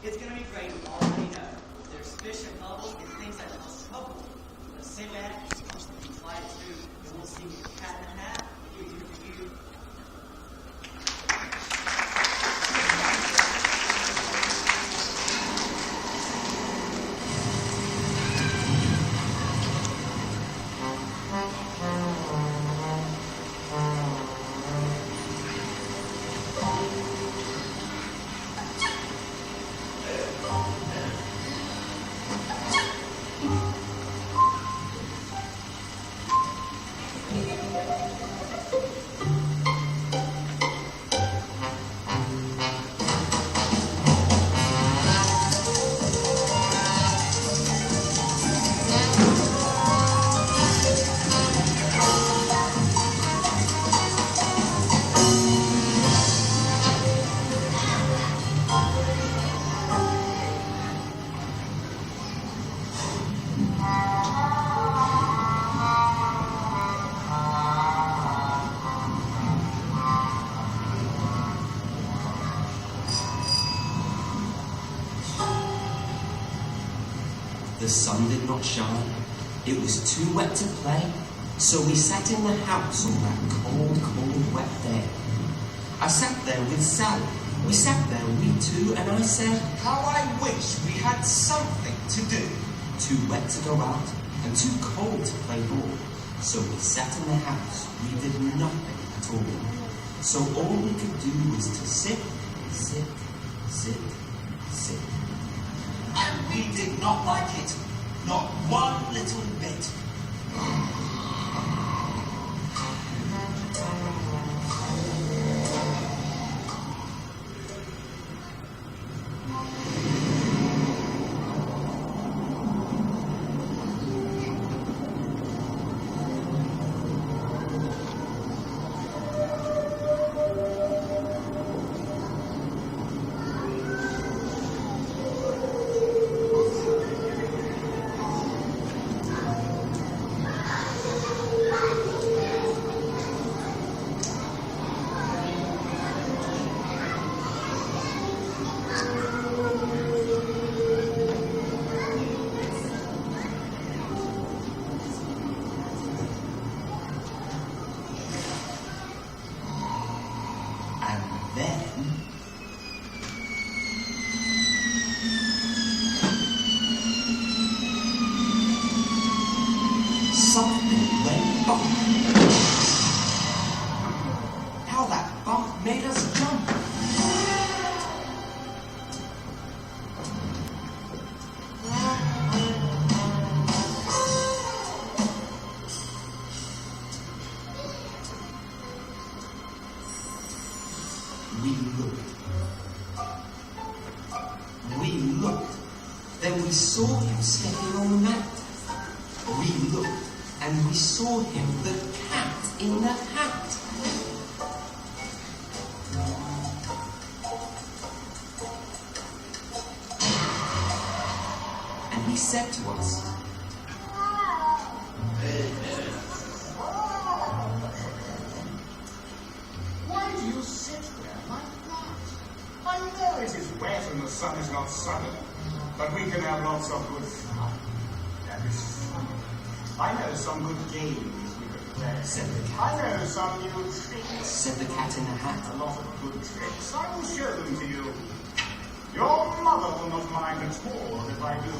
It's going to be great. We already know. There's fish and bubbles and things that cause trouble. But sit back and slide through, and we'll see Cat in the Hat. What we do for you. The sun did not shine, it was too wet to play, so we sat in the house on that cold, cold, wet day. I sat there with Sally, we sat there, we two, and I said, how I wish we had something to do. Too wet to go out, and too cold to play ball, so we sat in the house, we did nothing at all. So all we could do was to sit, sit, sit, sit. And we did not like it, not one little bit. Something went bump. How that bump made us jump. We looked. Then we saw him stepping on the mat. We looked. And we saw him, the cat in the hat. And he said to us, why do you sit there like that? I know it is wet and the sun is not sunny, but we can have lots of good fun. That is funny. I know some good games we could play. Said the cat. I know some new tricks. Said the cat in the hat. A lot of good tricks. I will show them to you. Your mother will not mind at all if I do.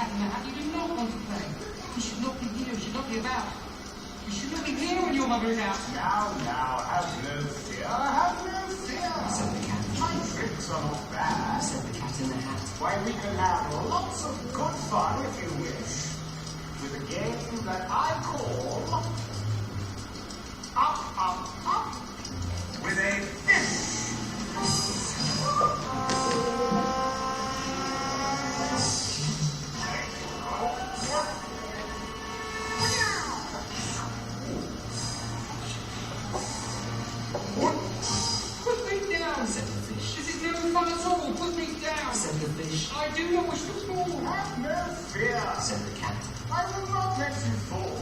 Cat in the Hat, you do not want to play. You should not be here, you should not be about. You should not be here when your mother is out. Now, have no fear, have no fear. Said the cat. My tricks are not bad. Said the Cat in the Hat. Why, we can have lots of good fun if you wish, with a game that I call Up, with a fish. Put me down. Said the fish. This is no fun at all. Put me down. Said the fish. I do not wish to fall. Have no fear. Said the cat. I will not let you fall.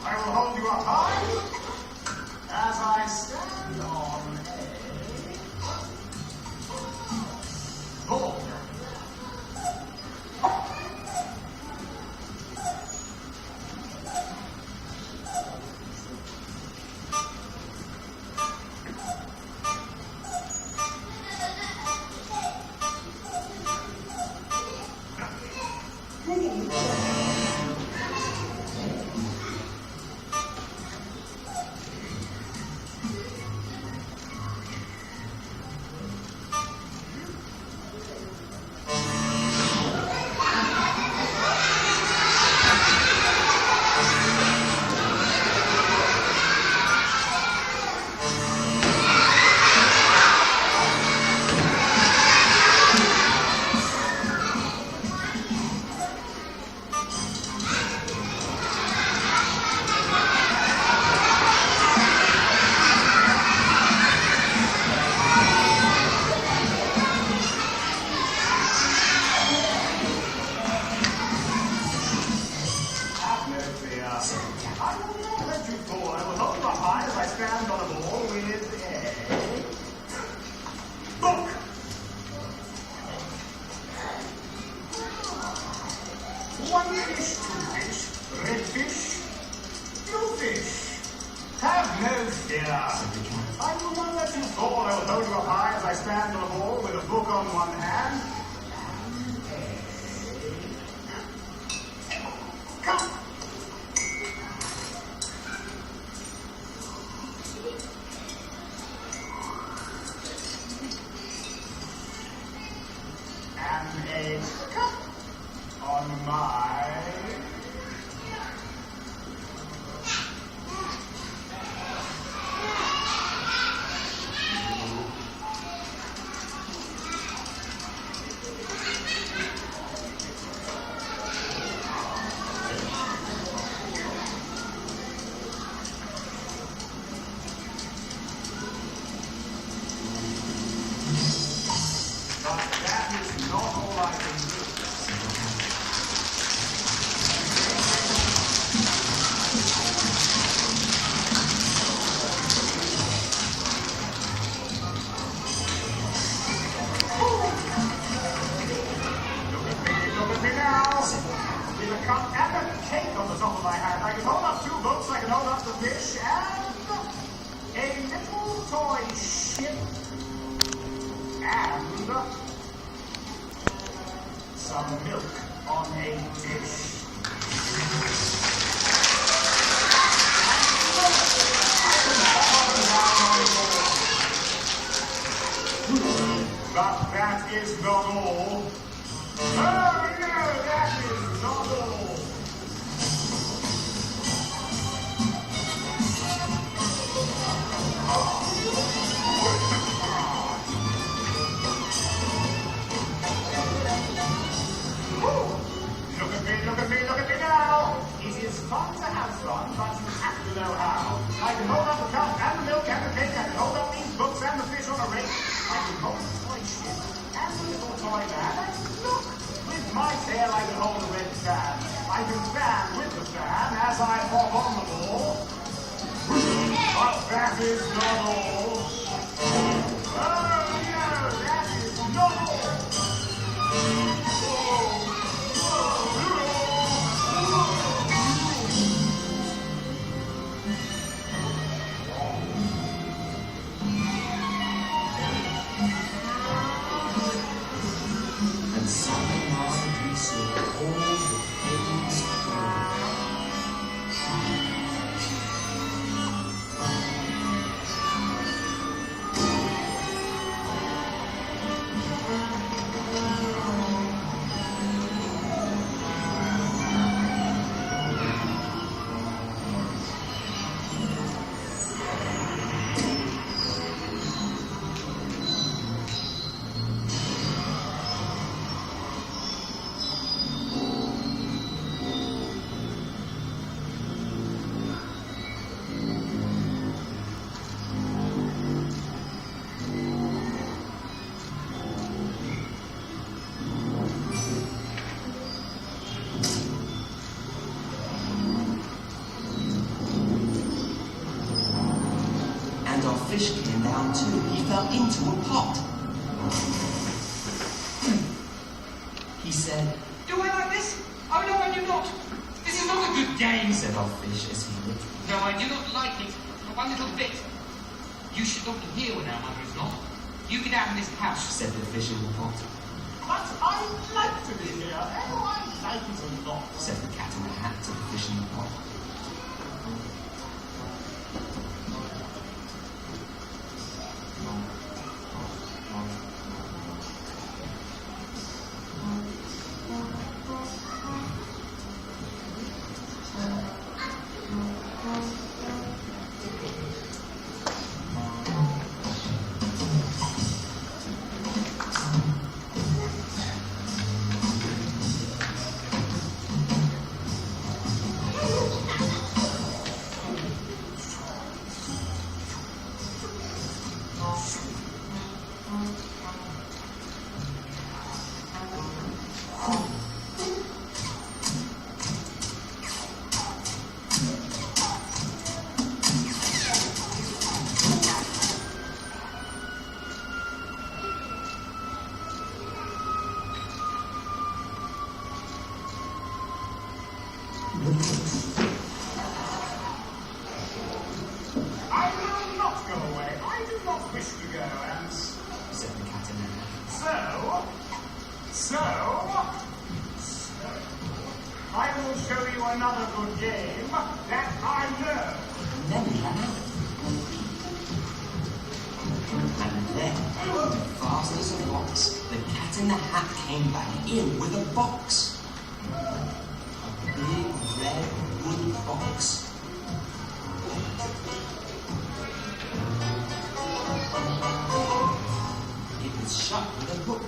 I will hold you up high as I stand on a boulder. I will not let you fall. I will hold you up high as I stand on a ball with a book. One fish, two fish, red fish, blue fish. Have no fear. I will not let you fall. I will hold you up high as I stand on a ball with a book on one hand. Come. And a cup on my but that is not all I can do. Look at me now. With a cup and a cake on the top of my hand. I can hold up two books, I can hold up the fish, and a little toy ship. And some milk on a dish. But that is not all. Oh no, that is not all. Look at me now. It is fun to have fun, but you have to know how. I can hold up the cup and the milk and the cake. I can hold up these books and the fish on a rake. I can hold the toy ship and the little toy man. And look, with my tail I can hold a red fan. I can fan with the fan as I hop on the ball. But that is not all. Oh no, that is not all. And suddenly we saw our fish came down too. He fell into a pot. He said, Do I like this? Oh, no, I do not. This is not a good game. said our fish as he looked. No, I do not like it. Not one little bit. You should not be here when our mother is not. You get out of this house. Said the fish in the pot. But I like to be here. Oh, I like it a lot. Said the cat in the hat to the fish in the pot. I will not go away. I do not wish to go, and Said the cat in the hat. so, I will show you another good game that I know. And then he ran out. And then, fast as a fox, the cat in the hat came back in with a box. A big red wood box. It was shut with a hook.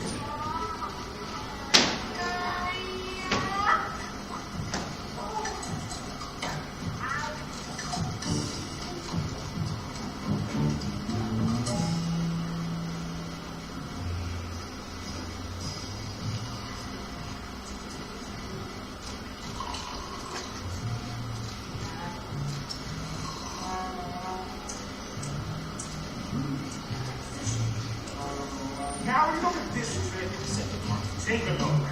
Now look at this trick. Said the cat. Take a look.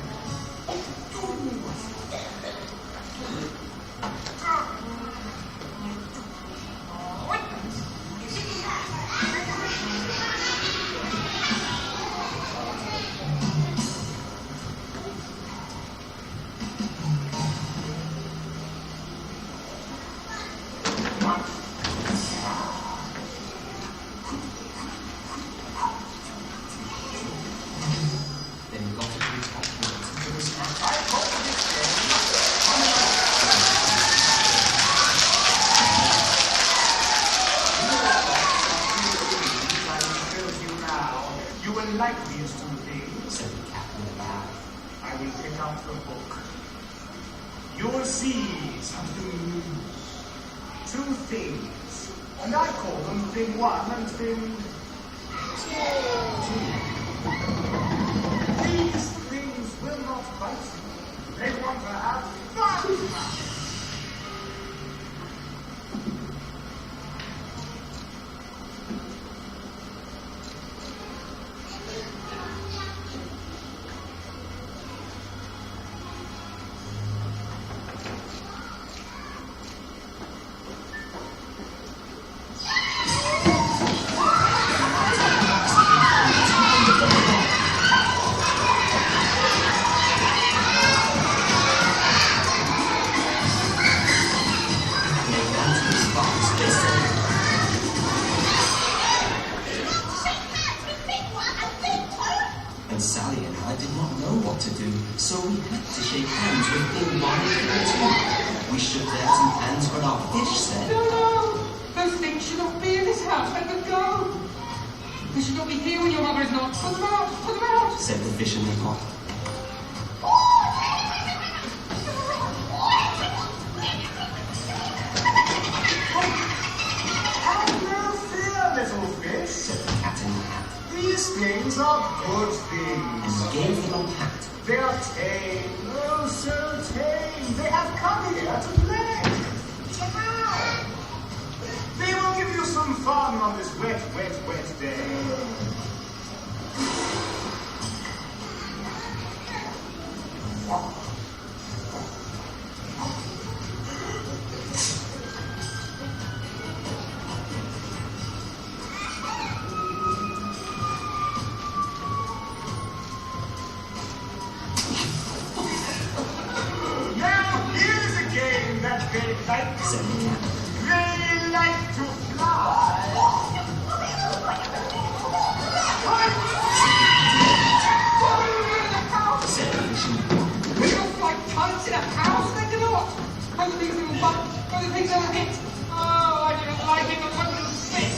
Then he got a blue top to his hat. I call this game. I will show you now. You will like these two things. Said the cat with a bow. I will pick up the book. You will see something new. Two things. And I call them thing one and thing two. These things will not bite you. They want to have fun. And Sally and I did not know what to do, so we had to shake hands with Thing 1 and Thing 2. We shook their two hands, but our fish said, No, no! Those things should not be in this house. Let them go. They should not be here when your mother is not. Put them out. Put them out. said the fish in the pot. Have no fear, little fish. Said the cat in the hat. These things are good And things. he gave them a pat. They are tame, oh so tame. They have come here to play. They will give you some fun on this wet, wet, wet day. Now, here's a game that they like. said the cat. They like to fly. Said the fishing pole. We don't like kites in a house, they cannot. Other things that will bite, other things that will hit. Oh, I didn't like it, but what will sit?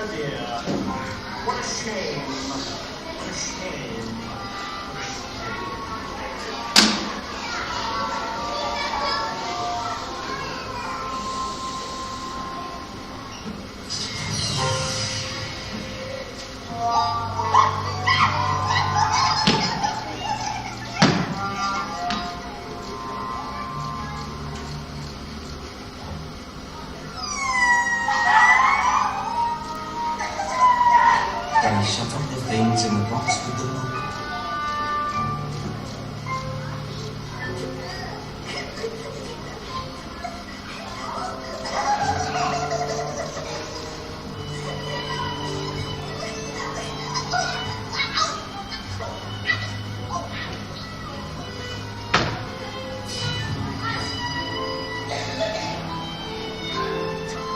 dear, dear. What a shame. What a shame. What a shame. Then he shut up the things in the box with the book.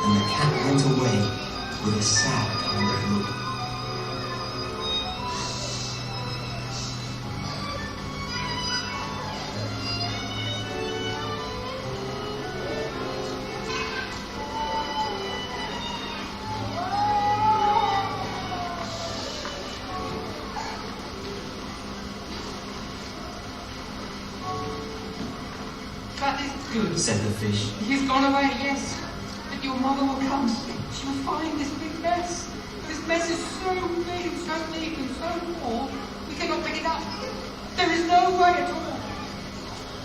And the cat went away with a sad kind of look. That is good. Said the fish. He's gone away, yes. But your mother will come. She will find this big mess. This mess is so big and so neat and so small, we cannot pick it up. There is no way at all.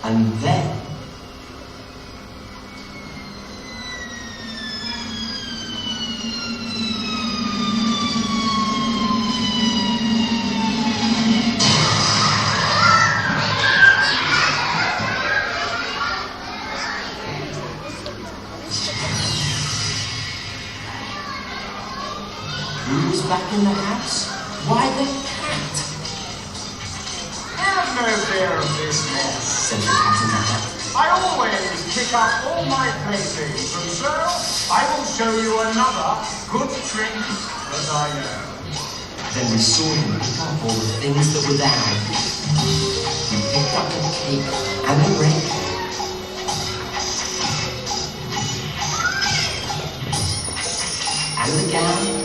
And then who was back in the house? Why, the cat, Have no fear of this mess. said the cat in the hat. I always pick up all my playthings, and so I will show you another good trick that I know. Then we saw him pick up all the things that were there. He picked up a cake and a rake. And a gown.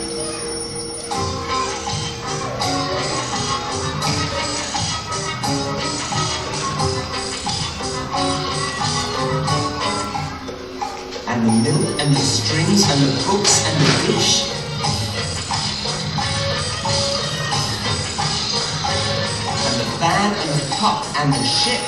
And the milk and the strings and the books and the fish. And the fan and the pot and the ship.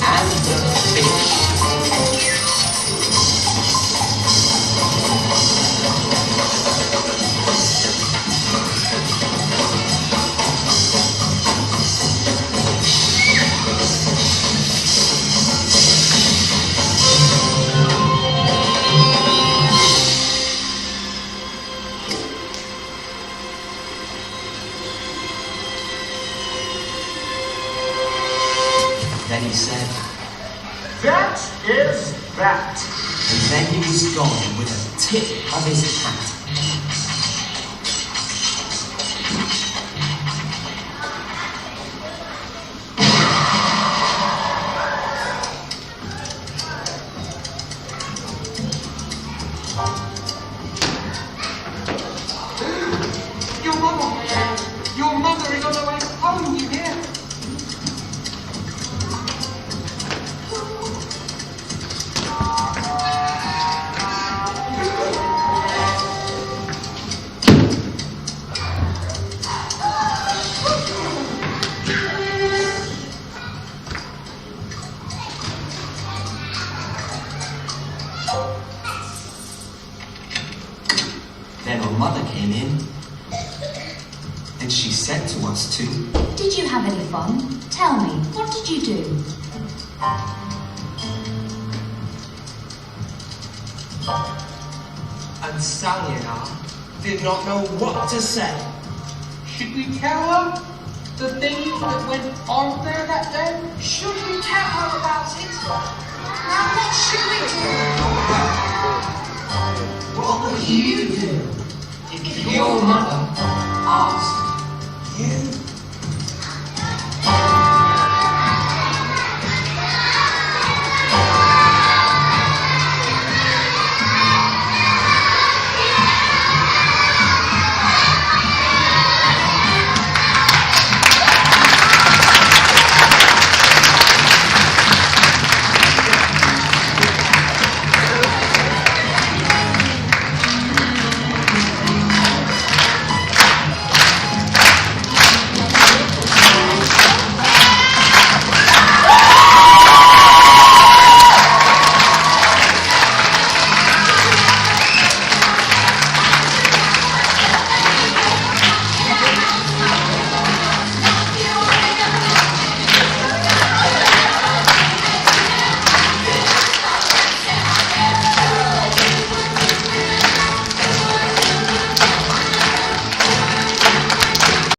And the fish. Then he said, That is that. and then he was gone with a tip of his hat. Your mother is on the way home, you hear? did she said to us to? Did you have any fun? Tell me, what did you do? And Sally and I did not know what to say. Should we tell her the things that went on there that day? Should we tell her about it? Now what should we do? What would you do if your mother asked